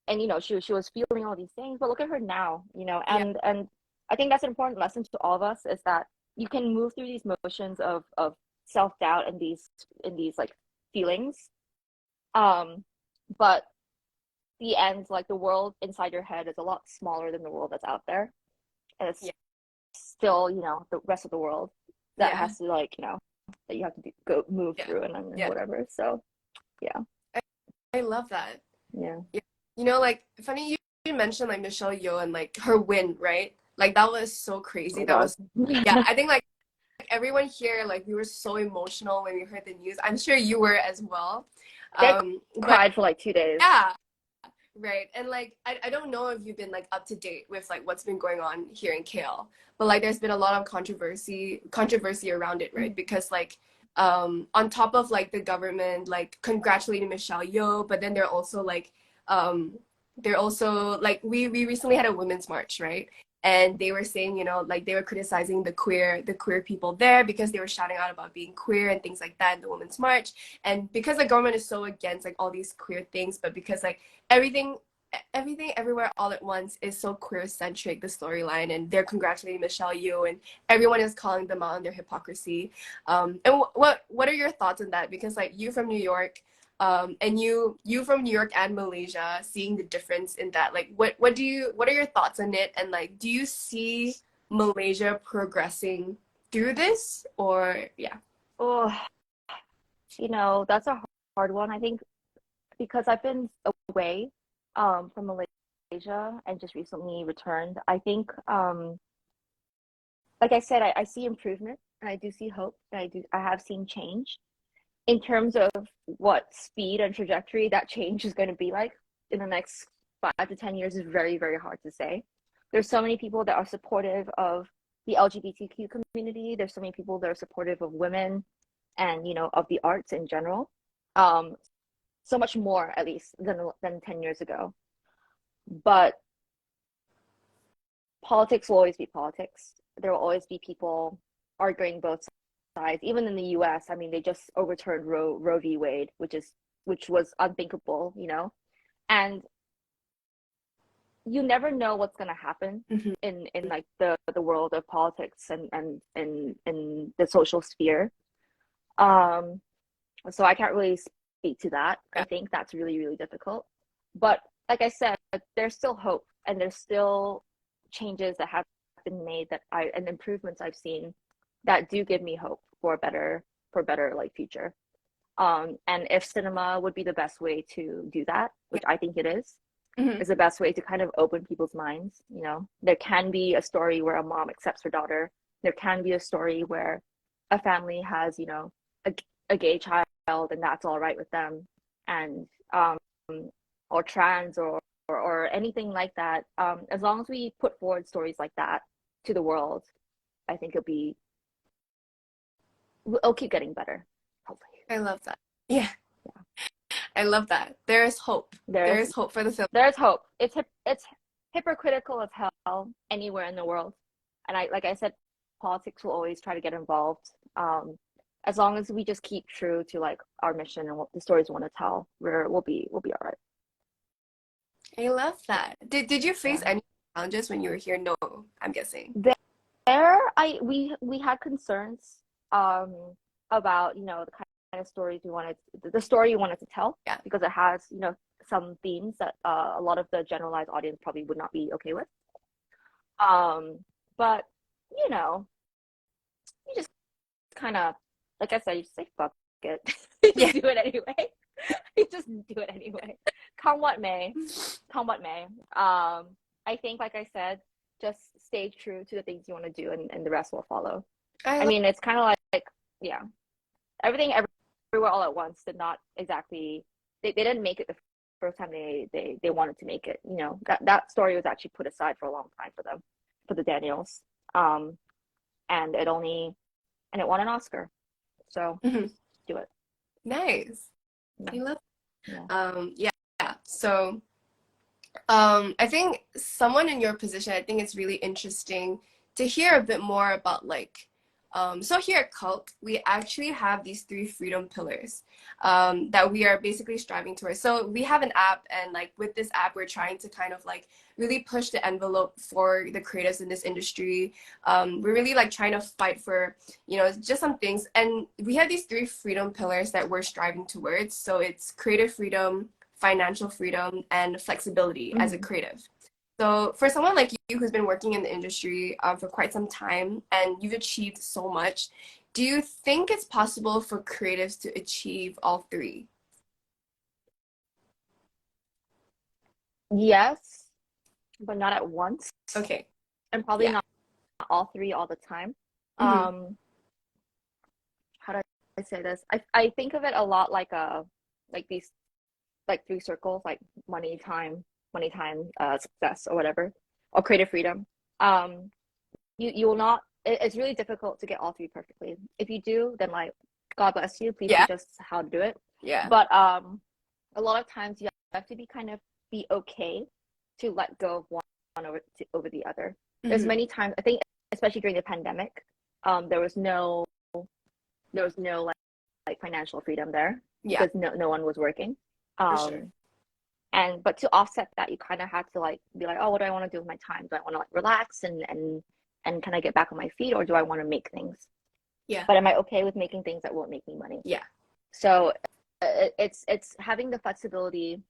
And she was feeling all these things, but look at her now, Yeah. and I think that's an important lesson to all of us is that you can move through these motions of self-doubt and these like feelings. But the end, like the world inside your head is a lot smaller than the world that's out there. And it's Yeah. still, the rest of the world that Yeah. has to that you have to go move Yeah. through and Yeah. whatever. So yeah. I love that. Yeah. Yeah. Like funny you mentioned like Michelle Yeoh and like her win, right? Like that was so Oh crazy. my That God. was yeah, I think like everyone here like we were so emotional when we heard the news. I'm sure you were as well. I But cried for like 2 days. yeah, right. And like I don't know if you've been like up to date with like what's been going on here in KL, but like there's been a lot of controversy around it, right? Because like on top of like the government like congratulating Michelle Yeoh, but then they're also like we recently had a women's march, right? and they were saying, you know, like they were criticizing the queer people there because they were shouting out about being queer and things like that in the Women's March. And because the government is so against like all these queer things, but because like everything everywhere all at once is so queer centric, the storyline, and they're congratulating Michelle Yeoh and everyone is calling them out on their hypocrisy. And what are your thoughts on that? Because like you from New York, and you from New York and Malaysia, seeing the difference in that, like what are your thoughts on it? And like, do you see Malaysia progressing through this, or yeah? Oh, that's a hard one. I think because I've been away from Malaysia and just recently returned. I think like I said, I see improvement and I do see hope and I have seen change. In terms of what speed and trajectory that change is going to be like in the next 5 to 10 years is very, very hard to say. There's so many people that are supportive of the LGBTQ community. There's so many people that are supportive of women and, of the arts in general. Um, so much more, at least, than 10 years ago. But politics will always be politics. There will always be people arguing both sides. Even in the US, I mean, they just overturned Roe v. Wade, which was unthinkable. And you never know what's going to happen Mm-hmm. in like the world of politics and in the social sphere. Um, so I can't really speak to that. I Yeah. think that's really, really difficult. But like I said, there's still hope and there's still changes that have been made and improvements I've seen that do give me hope for a better like future. And if cinema would be the best way to do that, which I think it Mm-hmm. is the best way to kind of open people's minds. There can be a story where a mom accepts her daughter. There can be a story where a family has, a gay child and that's all right with them. And or trans or anything like that. As long as we put forward stories like that to the world, I think it'll keep getting better, hopefully. I love that. Yeah, Yeah. I love that. There is hope. There There's is hope for the film. there's hope. It's hypocritical as hell anywhere in the world. And like I said, politics will always try to get involved. As long as we just keep true to like our mission and what the stories we want to tell, we'll be all right. I love that. Did you face Yeah. any challenges when you were here? No, I'm guessing. There, we had concerns um about the kind of stories the story you wanted to tell, Yeah. because it has some themes that a lot of the generalized audience probably would not be okay with. But you know, you just kind of, like I said, you just say fuck it. You Yeah. just do it anyway. You just do it anyway. Come what may, come what may. I think, like I said, just stay true to the things you want to do, and the rest will follow. I I love. mean, it's kind of like, yeah, everything everywhere all at once did not exactly, they didn't make it the first time they wanted to make it. That story was actually put aside for a long time for them, for the Daniels. Um, and it won an Oscar. So Mhm. do it. Nice. Yeah. I love. Yeah. Yeah. So, I think someone in your position, I think it's really interesting to hear a bit more about like, so here at Cult, we actually have these three freedom pillars, that we are basically striving towards. So we have an app, and like with this app, we're trying to kind of like really push the envelope for the creatives in this industry. We're really like trying to fight for, just some things. And we have these three freedom pillars that we're striving towards. So it's creative freedom, financial freedom, and flexibility as a Mhm. creative. So for someone like you who's been working in the industry, for quite some time and you've achieved so much, do you think it's possible for creatives to achieve all three? Yes, but not at once, Okay. and probably Yeah. not all three all the time. Hmm. Um, how do I say this? I think of it a lot like these like three circles, like money, time, success, or whatever, or creative freedom. Um, you will not. It's really difficult to get all three perfectly. If you do, then like God bless you. Please Yeah. teach us how to do it. Yeah. But a lot of times you have to be okay to let go of one over the other. There's Hmm. many times, I think, especially during the pandemic, there was no like financial freedom there Yeah, because no one was working. for sure. Um, and but to offset that, you kind of had to like be like, oh, what do I want to do with my time? Do I want to like relax and can I get back on my feet, or do I want to make things? Yeah, But am I okay with making things that won't make me money? yeah. So it's having the flexibility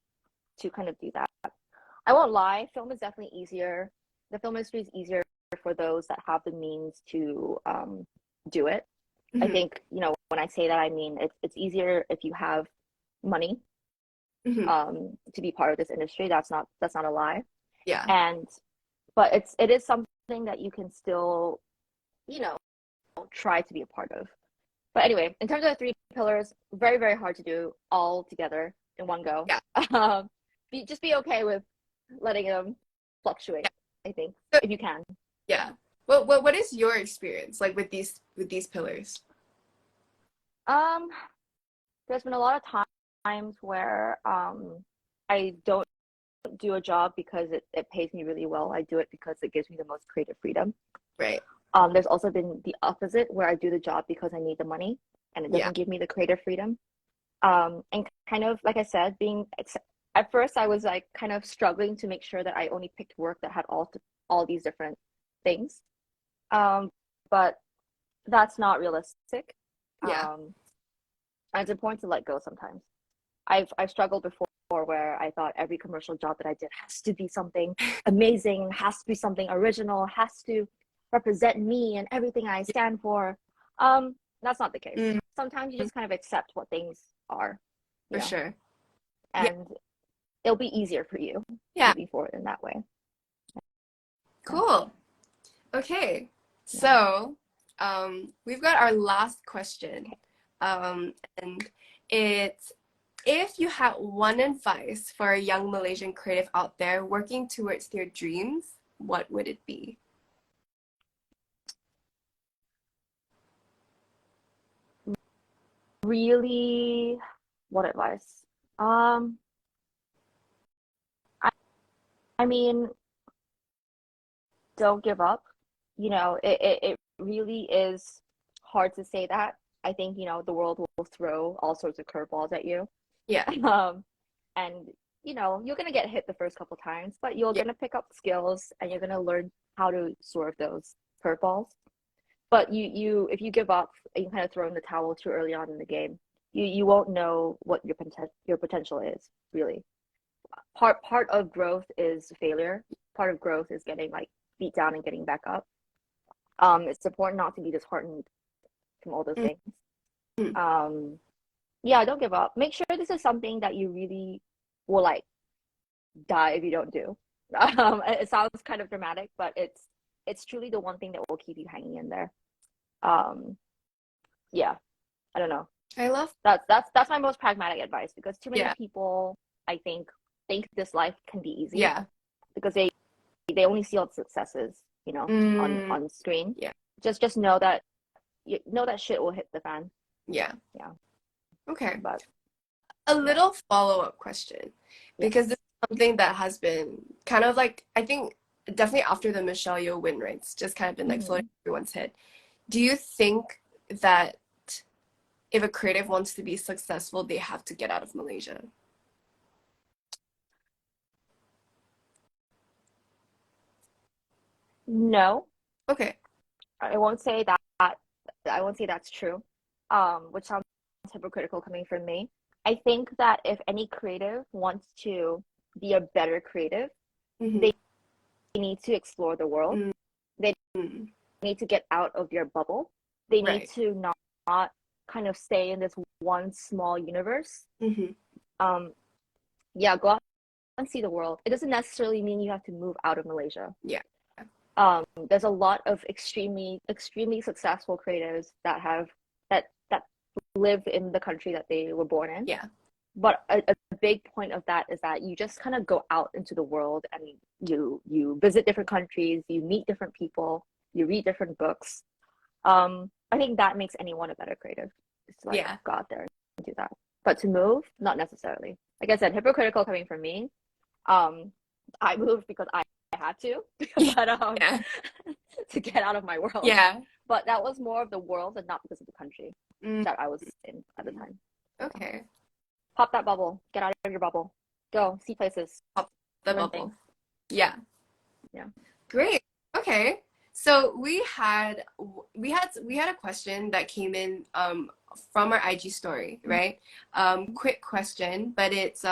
to kind of do that. I won't lie, film is definitely easier. The film industry is easier for those that have the means to do it. I Hmm. think, when I say that, I mean it's easier if you have money Hmm. to be part of this industry. That's not a lie. Yeah. And but it is something that you can still, you know, try to be a part of. But anyway, in terms of the three pillars, very, very hard to do all together in one go. Yeah. Um, just be okay with letting them fluctuate, Yeah. I think, So, if you can. yeah. What is your experience like with these pillars? Um, there's been a lot of times where I don't do a job because it pays me really well. I do it because it gives me the most creative freedom. Right. There's also been the opposite where I do the job because I need the money and it Yeah. doesn't give me the creative freedom. And kind of like I said, at first I was like kind of struggling to make sure that I only picked work that had all these different things. Um, but that's not realistic. Yeah. And it's important to let go sometimes. I've struggled before where I thought every commercial job that I did has to be something amazing, has to be something original, has to represent me and everything I stand for. That's not the case. Mm, Sometimes you just kind of accept what things are, you for know, sure. Yeah. and it'll be easier for you Yeah. moving forward in that way. Yeah, Cool. Okay. yeah. So, we've got our last question. Okay. And it's if you had one advice for a young Malaysian creative out there working towards their dreams, what would it be? Really, what advice? Um, I, I mean, don't give up. It really is hard to say that. I think, the world will throw all sorts of curveballs at you. Yeah. Um, and, you're going to get hit the first couple times, but you're Yeah. going to pick up skills and you're going to learn how to swerve those curveballs. But if you give up and you kind of throw in the towel too early on in the game, you won't know what your potential is, really. Part of growth is failure. Part of growth is getting like beat down and getting back up. It's important not to be disheartened from all those things. Mhm. Um, yeah, don't give up. Make sure this is something that you really will like die if you don't do. It sounds kind of dramatic, but it's truly the one thing that will keep you hanging in there. Um, yeah, I don't know. I love, That's my most pragmatic advice because too many yeah. people, I think this life can be easy Yeah. because they only see all the successes, on Mm, on screen. yeah. Just know that shit will hit the fan. Yeah. Yeah, Okay. but A yeah, little follow-up question, because this yes. is something that has been kind of like, I think definitely after the Michelle Yeoh win, right? It's just kind of been like floating Hmm. everyone's head. Do you think that if a creative wants to be successful, they have to get out of Malaysia? No, Okay. I won't say that. I won't say that's true. Which sounds hypocritical coming from me. I think that if any creative wants to be a better creative, Mm-hmm. they need to explore the world. They Mm-hmm. need to get out of their bubble. They need Right. to not kind of stay in this one small universe. Mm-hmm. Um, yeah, go out and see the world. It doesn't necessarily mean you have to move out of Malaysia. Yeah. There's a lot of extremely successful creatives that live in the country that they were born in. Yeah. But a big point of that is that you just kind of go out into the world and you visit different countries, you meet different people, you read different books. I think that makes anyone a better creative. It's to like Yeah. go out there and do that. But to move, not necessarily. Like I said, hypocritical coming from me. Um, I moved because I had to, Yeah. but Yeah. to get out of my world. Yeah. But that was more of the world and not because of the country Mm, that I was in at the time. Yeah. okay. Pop that bubble. Get out of your bubble. Go see places. Pop the Learn bubble. things. Yeah. Yeah. Great. Okay. So we had a question that came in from our IG story, right? Quick question, but it's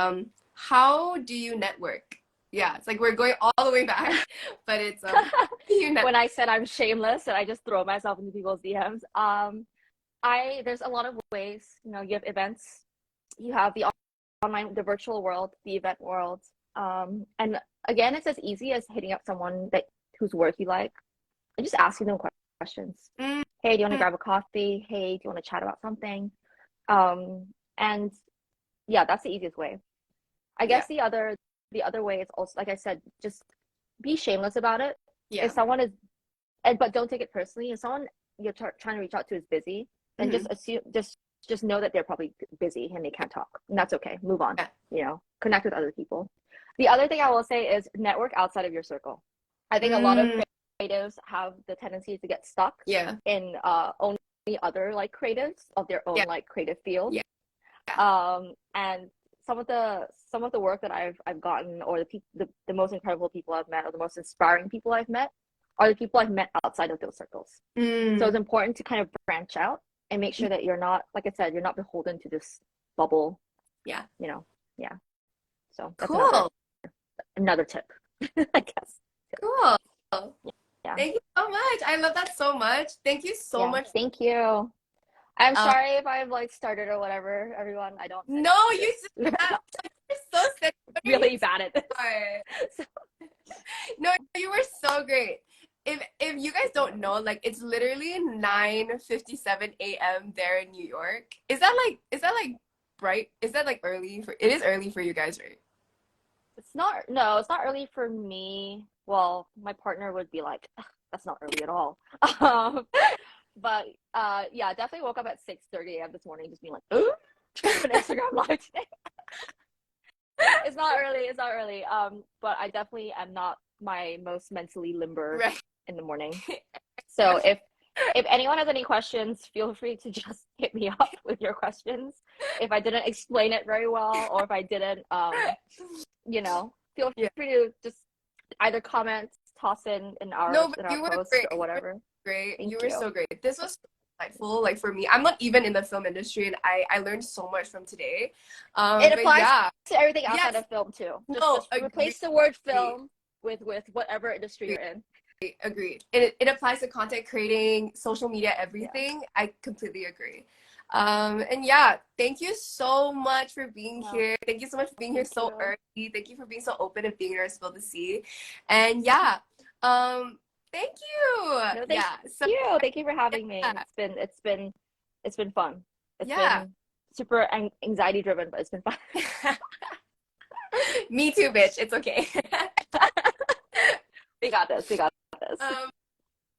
how do you network? Yeah, it's like we're going all the way back, but it's how do you network? When I said I'm shameless and I just throw myself into people's DMs, I there's a lot of ways. You know, you have events, you have the online, the virtual world, the event world, and again, it's as easy as hitting up someone that whose work you like and just asking them questions. Mm, Hey, do you want to grab a coffee? Hey, do you want to chat about something? Um, and yeah, that's the easiest way. I yeah, guess the other way is also, like I said, just be shameless about it. If yeah. someone is, and but don't take it personally. If someone you're trying to reach out to is busy, then Hmm. just assume, just know that they're probably busy and they can't talk, and that's okay. Move on. Yeah. You know, connect with other people. The other thing I will say is network outside of your circle. I think a lot of Mm, creatives have the tendency to get stuck yeah, in only other like creatives of their own yeah, like creative field. yeah, yeah. And some of the work that I've gotten, or the most incredible people I've met, or the most inspiring people I've met, are the people I've met outside of those circles. So Mm, it's important to kind of branch out and make sure that you're not, like I said, you're not beholden to this bubble, yeah. you know. Yeah. So that's another Cool. another tip, I guess. Cool. Yeah. Thank you so much. I love that so much. Thank you so Yeah. much. Thank you. I'm Um, sorry if I've like started or whatever, everyone. I no, didn't mean you said that. You're so sick. What are you really bad at this. for? So, No, you were so great. If you guys don't know, like it's literally 9:57 a.m. there in New York. Is that like bright? Is that like early for it is early for you guys, right? it's not, no, it's not early for me. Well, my partner would be like, "Ugh, that's not early at all." Um, but yeah, definitely woke up at 6:30 a.m. this morning, just being like, "Ooh, an Instagram live today." It's not early, it's not early. But I definitely am not my most mentally limber Right. in the morning. So if anyone has any questions, feel free to just hit me up with your questions. If I didn't explain it very well, or if I didn't, feel Yeah. free to just either comment, toss in our No, but in our you were post great. or You were whatever. great. Thank You were you. so great. This was so insightful. Like for me, I'm not even in the film industry, and I learned so much from today. It But applies yeah, to everything outside yes, of film too. Just no, just agreed. replace the word film with whatever industry you're Agreed. in. Agreed. It applies to content creating, social media, Yeah. everything. I completely agree. And yeah, thank you so much for being No, here. Thank you so much for being here thank so you. early. Thank you for being so open and being in our Spill the Sea. And yeah, um, thank you. No, thank Yeah. So you. Thank you for having me. yeah, It's been fun. It's yeah. been super anxiety driven, but it's been fun. Me too, bitch. It's okay. We got this. We got this. um,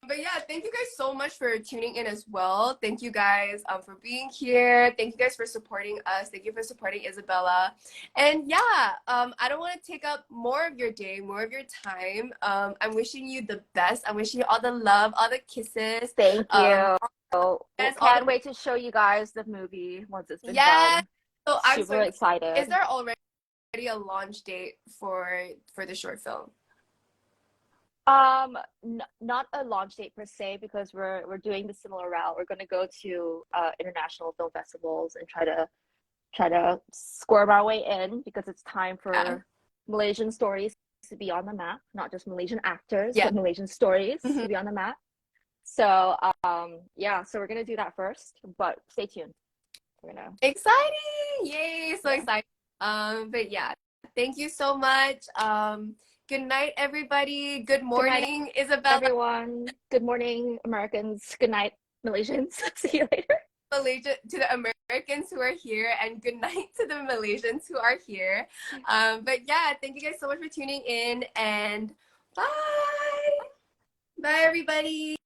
But yeah, thank you guys so much for tuning in as well. Thank you guys for being here. Thank you guys for supporting us. Thank you for supporting Isabella. And yeah, I don't want to take up more of your day, more of your time. I'm wishing you the best. I'm wishing you all the love, all the kisses. Thank Um, you. Well, yes, all the can't wait to show you guys the movie once it's been yes. done. So I'm so Super excited. excited. Is there already a launch date for the short film? Not a launch date per se because we're doing the similar route. We're going to go to international film festivals and try to squirm our way in because it's time Yeah. for Malaysian stories to be on the map, not just Malaysian actors, Yeah. but Malaysian stories Mhm. to be on the map. So yeah, so we're gonna do that first, but stay tuned. We're gonna Exciting! Yay! So Yeah. excited. But yeah, thank you so much. Good night, everybody. Good Good night, morning, Isabella. everyone. Good morning, Americans. Good night, Malaysians. See you later. Malaysia to the Americans who are here, and good night to the Malaysians who are here. But yeah, thank you guys so much for tuning in, and bye. Bye, everybody.